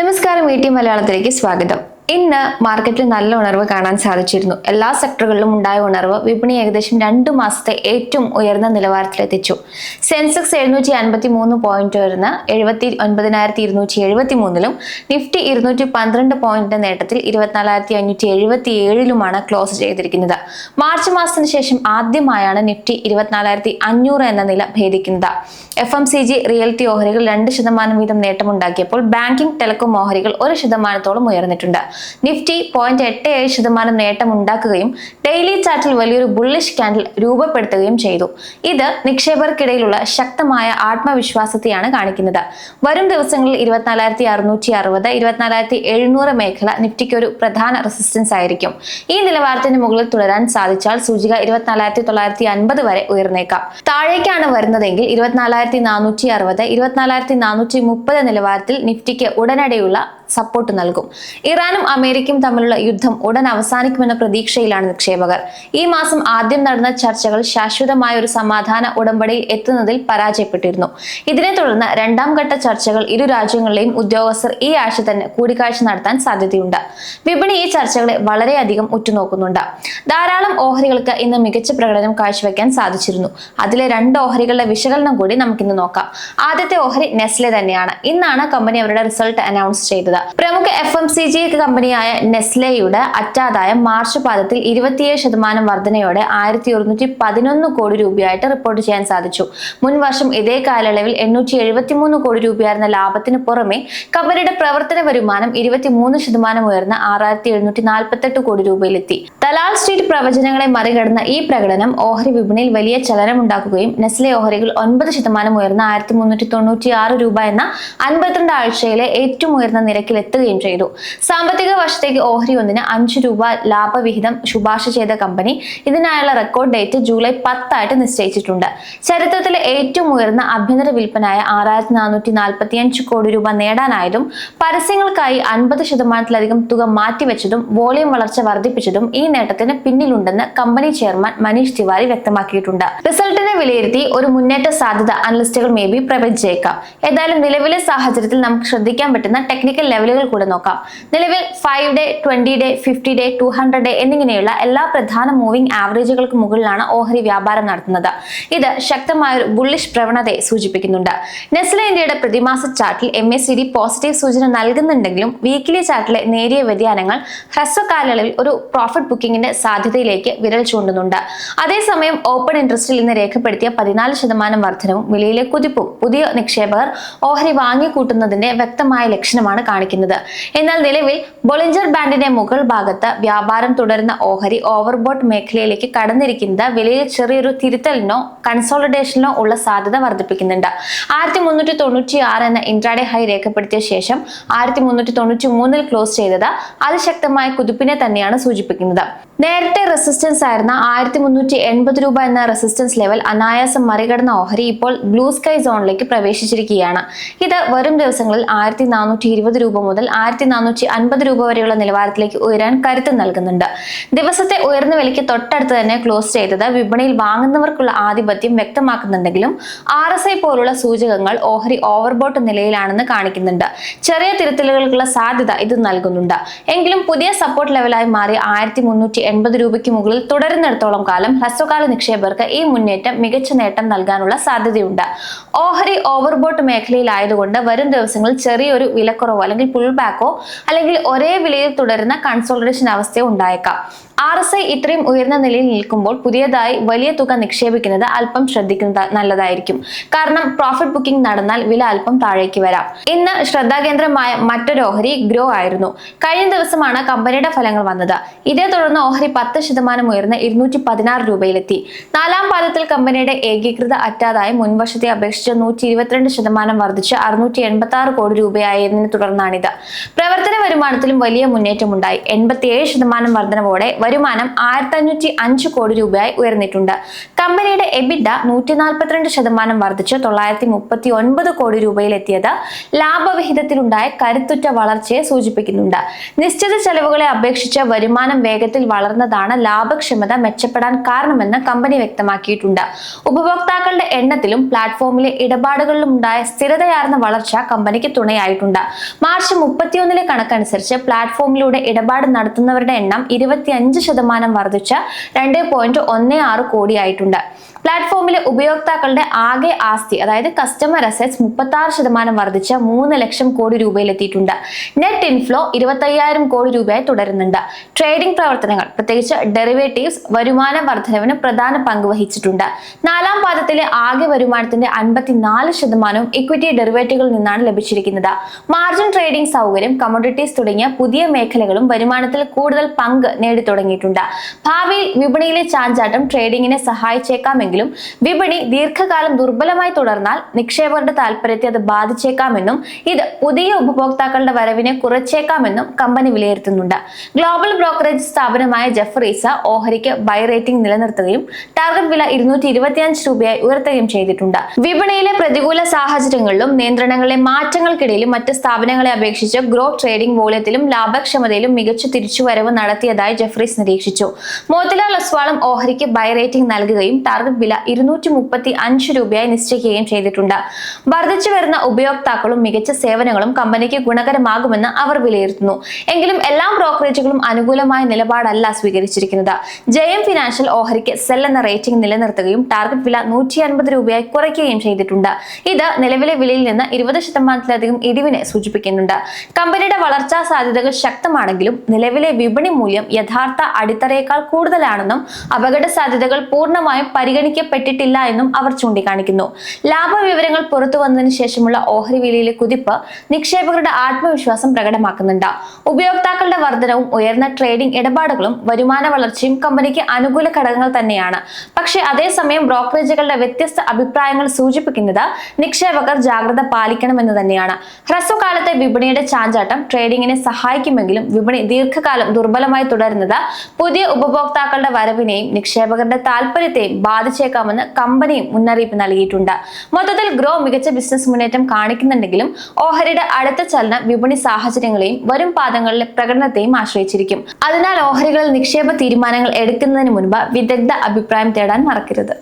നമസ്കാരം, മലയാളത്തിലേക്ക് സ്വാഗതം. ഇന്ന് മാർക്കറ്റിൽ നല്ല ഉണർവ് കാണാൻ സാധിച്ചിരുന്നു. എല്ലാ സെക്ടറുകളിലും ഉണ്ടായ ഉണർവ് വിപണി ഏകദേശം 2 മാസത്തെ ഏറ്റവും ഉയർന്ന നിലവാരത്തിലെത്തിച്ചു. സെൻസെക്സ് 753 പോയിന്റ് ഉയർന്ന് 79,273 നിഫ്റ്റി 212 പോയിന്റിന്റെ നേട്ടത്തിൽ 24,577 ക്ലോസ് ചെയ്തിരിക്കുന്നത്. മാർച്ച് മാസത്തിന് ശേഷം ആദ്യമായാണ് നിഫ്റ്റി 24,500 എന്ന നില ഭേദിക്കുന്നത്. FMCG റിയൽറ്റി ഓഹരികൾ 2% വീതം നേട്ടമുണ്ടാക്കിയപ്പോൾ ബാങ്കിംഗ് ടെലികോം ഓഹരികൾ 1% ഉയർന്നിട്ടുണ്ട്. നിഫ്റ്റി 0.87% നേട്ടം ഉണ്ടാക്കുകയും ഡെയിലി ചാർട്ടിൽ വലിയൊരു ബുള്ളിഷ് കാൻഡിൽ രൂപപ്പെടുത്തുകയും ചെയ്തു. ഇത് നിക്ഷേപകർക്കിടയിലുള്ള ശക്തമായ ആത്മവിശ്വാസത്തെയാണ് കാണിക്കുന്നത്. വരും ദിവസങ്ങളിൽ 24,660, 24,700 മേഖല നിഫ്റ്റിക്ക് ഒരു പ്രധാന റെസിസ്റ്റൻസ് ആയിരിക്കും. ഈ നിലവാരത്തിന് മുകളിൽ തുടരാൻ സാധിച്ചാൽ സൂചിക 24,950 വരെ ഉയർന്നേക്കാം. താഴേക്കാണ് വരുന്നതെങ്കിൽ 24,460, 24,430 നിലവാരത്തിൽ നിഫ്റ്റിക്ക് ഉടനടിയുള്ള സപ്പോർട്ട് നൽകും. ഇറാനും അമേരിക്കയും തമ്മിലുള്ള യുദ്ധം ഉടൻ അവസാനിക്കുമെന്ന പ്രതീക്ഷയിലാണ് നിക്ഷേപകർ. ഈ മാസം ആദ്യം നടന്ന ചർച്ചകൾ ശാശ്വതമായ ഒരു സമാധാന ഉടമ്പടിയിൽ എത്തുന്നതിൽ പരാജയപ്പെട്ടിരുന്നു. ഇതിനെ തുടർന്ന് രണ്ടാം ഘട്ട ചർച്ചകൾ ഇരു രാജ്യങ്ങളിലെയും ഉദ്യോഗസ്ഥർ ഈ ആഴ്ച തന്നെ കൂടിക്കാഴ്ച നടത്താൻ സാധ്യതയുണ്ട്. വിപണി ഈ ചർച്ചകളെ വളരെയധികം ഉറ്റുനോക്കുന്നുണ്ട്. ധാരാളം ഓഹരികൾക്ക് ഇന്ന് മികച്ച പ്രകടനം കാഴ്ചവെക്കാൻ സാധിച്ചിരുന്നു. അതിലെ 2 ഓഹരികളുടെ വിശകലനം കൂടി നമുക്കിന്ന് നോക്കാം. ആദ്യത്തെ ഓഹരി നെസ്ലെ തന്നെയാണ്. ഇന്നാണ് കമ്പനി അവരുടെ റിസൾട്ട് അനൗൺസ് ചെയ്തത്. പ്രമുഖ FMCG കമ്പനിയായ നെസ്ലെയുടെ അറ്റാദായം മാർച്ച് പാദത്തിൽ 27% വർധനയോടെ 1,111 കോടി രൂപയായിട്ട് റിപ്പോർട്ട് ചെയ്യാൻ സാധിച്ചു. മുൻ വർഷം ഇതേ കാലയളവിൽ 873 കോടി രൂപയായിരുന്ന ലാഭത്തിന് പുറമെ കമ്പനിയുടെ പ്രവർത്തന വരുമാനം 23% ഉയർന്ന് 6,748 കോടി രൂപയിലെത്തി. ദലാൽ സ്ട്രീറ്റ് പ്രവചനങ്ങളെ മറികടന്ന ഈ പ്രകടനം ഓഹരി വിപണിയിൽ വലിയ ചലനമുണ്ടാക്കുകയും നെസ്ലെ ഓഹരികൾ 9% ഉയർന്ന 1,396 രൂപ എന്ന 52 ആഴ്ചയിലെ ഏറ്റവും ഉയർന്ന നിരക്കിൽ എത്തുകയും ചെയ്തു. സാമ്പത്തിക വർഷത്തേക്ക് ഓഹരി ഒന്നിന് 5 രൂപ ലാഭവിഹിതം ശുപാർശ ചെയ്ത കമ്പനി ഇതിനായുള്ള റെക്കോർഡ് ഡേറ്റ് ജൂലൈ 10 ആയിട്ട് നിശ്ചയിച്ചിട്ടുണ്ട്. ചരിത്രത്തിലെ ഏറ്റവും ഉയർന്ന ആഭ്യന്തര വിൽപ്പനയായ 6,445 കോടി രൂപ നേടാനായതും പരസ്യങ്ങൾക്കായി 50%-ലധികം തുക മാറ്റിവെച്ചതും വോളിയം വളർച്ച വർദ്ധിപ്പിച്ചതും ഈ നേട്ടത്തിന് പിന്നിലുണ്ടെന്ന് കമ്പനി ചെയർമാൻ മനീഷ് തിവാരി വ്യക്തമാക്കിയിട്ടുണ്ട്. റിസൾട്ടിനെ വിലയിരുത്തി ഒരു മുന്നേറ്റ സാധ്യത അനലിസ്റ്റുകൾ മേബി പ്രവചിച്ചേക്കാം. ഏതായാലും നിലവിലെ സാഹചര്യത്തിൽ നമുക്ക് ശ്രദ്ധിക്കാൻ പറ്റുന്ന ടെക്നിക്കൽ ലെവലുകൾ കൂടെ നോക്കാം. നിലവിൽ 5 ഡേ, 20 ഡേ, 50 ഡേ, 200 ഡേ എന്നിങ്ങനെയുള്ള എല്ലാ പ്രധാന മൂവിംഗ് ആവറേജുകൾക്ക് മുകളിലാണ് ഓഹരി വ്യാപാരം നടത്തുന്നത്. ഇത് ശക്തമായ ഒരു ബുള്ളിഷ് പ്രവണതയെ സൂചിപ്പിക്കുന്നുണ്ട്. നെസ്ലെ ഇന്ത്യയുടെ പ്രതിമാസ ചാർട്ടിൽ MACD പോസിറ്റീവ് സൂചന നൽകുന്നുണ്ടെങ്കിലും വീക്കിലി ചാർട്ടിലെ നേരിയ വ്യതിയാനങ്ങൾ ഹ്രസ്വകാലയളവിൽ ഒരു പ്രോഫിറ്റ് ബുക്കിംഗിന്റെ സാധ്യതയിലേക്ക് വിരൽ ചൂണ്ടുന്നുണ്ട്. അതേസമയം ഓപ്പൺ ഇൻട്രസ്റ്റിൽ ഇന്ന് രേഖപ്പെടുത്തിയ 14% വർധനവും വിലയിലെ കുതിപ്പും പുതിയ നിക്ഷേപകർ ഓഹരി വാങ്ങിക്കൂട്ടുന്നതിന്റെ വ്യക്തമായ ലക്ഷണമാണ് കാണിക്കുന്നത്. എന്നാൽ നിലവിൽ ബോളിഞ്ചർ ബാൻഡിന്റെ മുകൾ ഭാഗത്ത് വ്യാപാരം തുടരുന്ന ഓഹരി ഓവർബോട്ട് മേഖലയിലേക്ക് കടന്നിരിക്കുന്നത് വിലയിൽ ചെറിയൊരു തിരുത്തലിനോ കൺസോളിഡേഷനിലോ ഉള്ള സാധ്യത വർദ്ധിപ്പിക്കുന്നുണ്ട്. 1,396 എന്ന ഇൻട്രാഡേ ഹൈ രേഖപ്പെടുത്തിയ ശേഷം 1,393 ക്ലോസ് ചെയ്തത് അതിശക്തമായ കുതിപ്പിനെ തന്നെയാണ് സൂചിപ്പിക്കുന്നത്. നേരത്തെ റെസിസ്റ്റൻസ് ആയിരുന്ന 1,380 രൂപ എന്ന റെസിസ്റ്റൻസ് ലെവൽ അനായാസം മറികടന്ന ഓഹരി ഇപ്പോൾ ബ്ലൂ സ്കൈ സോണിലേക്ക് പ്രവേശിച്ചിരിക്കുകയാണ്. ഇത് വരും ദിവസങ്ങളിൽ 1,420 രൂപ മുതൽ 1,450 രൂപ വരെയുള്ള നിലവാരത്തിലേക്ക് ഉയരാൻ കരുത്ത് നൽകുന്നുണ്ട്. ദിവസത്തെ ഉയർന്ന വിലയ്ക്ക് തൊട്ടടുത്ത് തന്നെ ക്ലോസ് ചെയ്തത് വിപണിയിൽ വാങ്ങുന്നവർക്കുള്ള ആധിപത്യം വ്യക്തമാക്കുന്നുണ്ടെങ്കിലും RSI പോലുള്ള സൂചകങ്ങൾ ഓഹരി ഓവർബോട്ട് നിലയിലാണെന്ന് കാണിക്കുന്നുണ്ട്. ചെറിയ തിരുത്തലുകൾക്കുള്ള സാധ്യത ഇത് നൽകുന്നുണ്ട്. എങ്കിലും പുതിയ സപ്പോർട്ട് ലെവലായി മാറി 1,380 രൂപയ്ക്ക് മുകളിൽ തുടരുന്നിടത്തോളം കാലം ഹ്രസ്വകാല നിക്ഷേപകർക്ക് ഈ മുന്നേറ്റം മികച്ച നേട്ടം നൽകാനുള്ള സാധ്യതയുണ്ട്. ഓഹരി ഓവർബോട്ട് മേഖലയിലായതുകൊണ്ട് വരും ദിവസങ്ങളിൽ ചെറിയൊരു വിലക്കുറവോ അല്ലെങ്കിൽ പുൾ ബാക്കോ അല്ലെങ്കിൽ ഒരേ വിലയിൽ തുടരുന്ന കൺസോളിഡേഷൻ അവസ്ഥയോ ഉണ്ടായേക്കാം. RSI ഇത്രയും ഉയർന്ന നിലയിൽ നിൽക്കുമ്പോൾ പുതിയതായി വലിയ തുക നിക്ഷേപിക്കുന്നത് അല്പം ശ്രദ്ധിക്കുന്നത് നല്ലതായിരിക്കും. കാരണം പ്രോഫിറ്റ് ബുക്കിംഗ് നടന്നാൽ വില അല്പം താഴേക്ക് വരാം. ഇന്ന് ശ്രദ്ധാകേന്ദ്രമായ മറ്റൊരു ഓഹരി ഗ്രോ ആയിരുന്നു. കഴിഞ്ഞ ദിവസമാണ് കമ്പനിയുടെ ഫലങ്ങൾ വന്നത്. ഇതേ തുടർന്ന് ഓഹരി 10% ഉയർന്ന് 216 രൂപയിലെത്തി. 4ാം പാദത്തിൽ കമ്പനിയുടെ ഏകീകൃത അറ്റാദായം മുൻവർഷത്തെ അപേക്ഷിച്ച് 122% വർദ്ധിച്ച് 686 കോടി രൂപയായതിനെ തുടർന്നാണിത്. പ്രവർത്തന വരുമാനത്തിലും വലിയ മുന്നേറ്റമുണ്ടായി. 87% വർധനവോടെ വരുമാനം 1505 കോടി രൂപയായി ഉയർന്നിട്ടുണ്ട്. കമ്പനിയുടെ എബിഡ 142% വർദ്ധിച്ച് 939 കോടി രൂപയിലെത്തിയത് ലാഭവിഹിതത്തിലുണ്ടായ കരുത്തുറ്റ വളർച്ചയെ സൂചിപ്പിക്കുന്നുണ്ട്. നിശ്ചിത ചെലവുകളെ അപേക്ഷിച്ച് വരുമാനം വേഗത്തിൽ വളർന്നതാണ് ലാഭക്ഷമത മെച്ചപ്പെടാൻ കാരണമെന്ന് കമ്പനി വ്യക്തമാക്കിയിട്ടുണ്ട്. ഉപഭോക്താക്കളുടെ എണ്ണത്തിലും പ്ലാറ്റ്ഫോമിലെ ഇടപാടുകളിലും ഉണ്ടായ സ്ഥിരതയാർന്ന വളർച്ച കമ്പനിക്ക് തുണയായിട്ടുണ്ട്. മാർച്ച് 31 കണക്കനുസരിച്ച് പ്ലാറ്റ്ഫോമിലൂടെ ഇടപാട് നടത്തുന്നവരുടെ എണ്ണം 25% വർദ്ധിച്ച് 2.16 കോടിയായിട്ടുണ്ട്. പ്ലാറ്റ്ഫോമിലെ ഉപയോക്താക്കളുടെ ആകെ ആസ്തി അതായത് കസ്റ്റമർ അസറ്റ്സ് 36% വർദ്ധിച്ച് 3 ലക്ഷം കോടി രൂപയിലെത്തിയിട്ടുണ്ട്. നെറ്റ് ഇൻഫ്ലോ 25,000 കോടി രൂപയായി തുടരുന്നുണ്ട്. ട്രേഡിംഗ് പ്രവർത്തനങ്ങൾ പ്രത്യേകിച്ച് ഡെറിവേറ്റീവ്സ് വരുമാന വർധനവിന് പ്രധാന പങ്ക് വഹിച്ചിട്ടുണ്ട്. നാലാം പാദത്തിലെ ആകെ വരുമാനത്തിന്റെ 54% ഇക്വിറ്റി ഡെറിവേറ്റീവുകളിൽ നിന്നാണ് ലഭിച്ചിരിക്കുന്നത്. മാർജിൻ ട്രേഡിംഗ് സൗകര്യം, കമ്മോഡിറ്റീസ് തുടങ്ങിയ പുതിയ മേഖലകളും വരുമാനത്തിൽ കൂടുതൽ പങ്ക് നേടിത്തുടങ്ങിയിട്ടുണ്ട്. ഭാവിയിൽ വിപണിയിലെ ചാഞ്ചാട്ടം ട്രേഡിംഗിനെ സഹായിച്ചേക്കാമെങ്കിലും വിപണി ദീർഘകാലം ദുർബലമായി തുടർന്നാൽ നിക്ഷേപകരുടെ താൽപര്യത്തെ അത് ബാധിച്ചേക്കാമെന്നും ഇത് പുതിയ ഉപഭോക്താക്കളുടെ വരവിനെ കുറച്ചേക്കാമെന്നും കമ്പനി വിലയിരുത്തുന്നുണ്ട്. ഗ്ലോബൽ ബ്രോക്കറേജ് സ്ഥാപനമായ ജെഫ്രീസ് ഓഹരിക്ക് ബൈ റേറ്റിംഗ് നിലനിർത്തുകയും ടാർഗറ്റ് വില 225 രൂപയായി ഉയർത്തുകയും ചെയ്തിട്ടുണ്ട്. വിപണിയിലെ പ്രതികൂല സാഹചര്യങ്ങളിലും നിയന്ത്രണങ്ങളിലെ മാറ്റങ്ങൾക്കിടയിലും മറ്റ് സ്ഥാപനങ്ങളെ അപേക്ഷിച്ച് ഗ്രോ ട്രേഡിംഗ് വോള്യത്തിലും ലാഭക്ഷമതയിലും മികച്ച തിരിച്ചുവരവ് നടത്തിയതായി ജെഫ്രീസ് നിരീക്ഷിച്ചു. മോത്തിലാൽ ഒസ്വാളും ഓഹരിക്ക് ബൈ റേറ്റിംഗ് നൽകുകയും ടാർഗറ്റ് വില 235 രൂപയായി നിശ്ചയിക്കുകയും ചെയ്തിട്ടുണ്ട്. വർദ്ധിച്ചു വരുന്ന ഉപയോക്താക്കളും മികച്ച സേവനങ്ങളും കമ്പനിക്ക് ഗുണകരമാകുമെന്ന് അവർ വിലയിരുത്തുന്നു. എങ്കിലും എല്ലാ ബ്രോക്കറേജുകളും അനുകൂലമായ നിലപാടല്ല സ്വീകരിച്ചിരിക്കുന്നത്. ജെഎം ഫിനാൻഷ്യൽ ഓഹരിക്ക് സെൽ എന്ന റേറ്റിംഗ് നിലനിർത്തുകയും ടാർഗറ്റ് വില 150 രൂപയായി കുറയ്ക്കുകയും ചെയ്തിട്ടുണ്ട്. ഇത് നിലവിലെ വിലയിൽ നിന്ന് 20%-ലധികം ഇടിവിനെ സൂചിപ്പിക്കുന്നുണ്ട്. കമ്പനിയുടെ വളർച്ചാ സാധ്യതകൾ ശക്തമാണെങ്കിലും നിലവിലെ വിപണി മൂല്യം യഥാർത്ഥ അടിത്തറയേക്കാൾ കൂടുതലാണെന്നും അപകട സാധ്യതകൾ പൂർണ്ണമായും പരിഗണിക്കപ്പെട്ടിട്ടില്ല എന്നും അവർ ചൂണ്ടിക്കാണിക്കുന്നു. ലാഭവിവരങ്ങൾ പുറത്തു വന്നതിന് ശേഷമുള്ള ഓഹരി വിലയിലെ കുതിപ്പ് നിക്ഷേപകരുടെ ആത്മവിശ്വാസം പ്രകടമാക്കുന്നുണ്ട്. ഉപയോക്താക്കളുടെ വർധനവും ഉയർന്ന ട്രേഡിംഗ് ഇടപാടുകളും വരുമാന വളർച്ചയും കമ്പനിക്ക് അനുകൂല ഘടകങ്ങൾ തന്നെയാണ്. പക്ഷേ അതേസമയം ബ്രോക്കറേജുകളുടെ വ്യത്യസ്ത അഭിപ്രായങ്ങൾ സൂചിപ്പിക്കുന്നത് നിക്ഷേപകർ ജാഗ്രത പാലിക്കണമെന്ന് തന്നെയാണ്. ഹ്രസ്വകാലത്തെ വിപണിയുടെ ചാഞ്ചാട്ടം ട്രേഡിംഗിനെ സഹായിക്കുമെങ്കിലും വിപണി ദീർഘകാലം ദുർബലമായി തുടരുന്നത് പുതിയ ഉപഭോക്താക്കളുടെ വരവിനെയും നിക്ഷേപകരുടെ താൽപര്യത്തെയും ബാധിച്ചേക്കാമെന്ന് കമ്പനിയും മുന്നറിയിപ്പ് നൽകിയിട്ടുണ്ട്. മൊത്തത്തിൽ ഗ്രോ മികച്ച ബിസിനസ് മുന്നേറ്റം കാണിക്കുന്നുണ്ടെങ്കിലും ഓഹരിയുടെ അടുത്ത ചലനം വിപണി സാഹചര്യങ്ങളെയും വരും പാദങ്ങളിലെ പ്രകടനത്തെയും ആശ്രയിച്ചിരിക്കും. അതിനാൽ ഓഹരികളിൽ നിക്ഷേപ തീരുമാനങ്ങൾ എടുക്കുന്നതിന് മുൻപ് വിദഗ്ധ അഭിപ്രായം തേടാൻ മറക്കരുത്.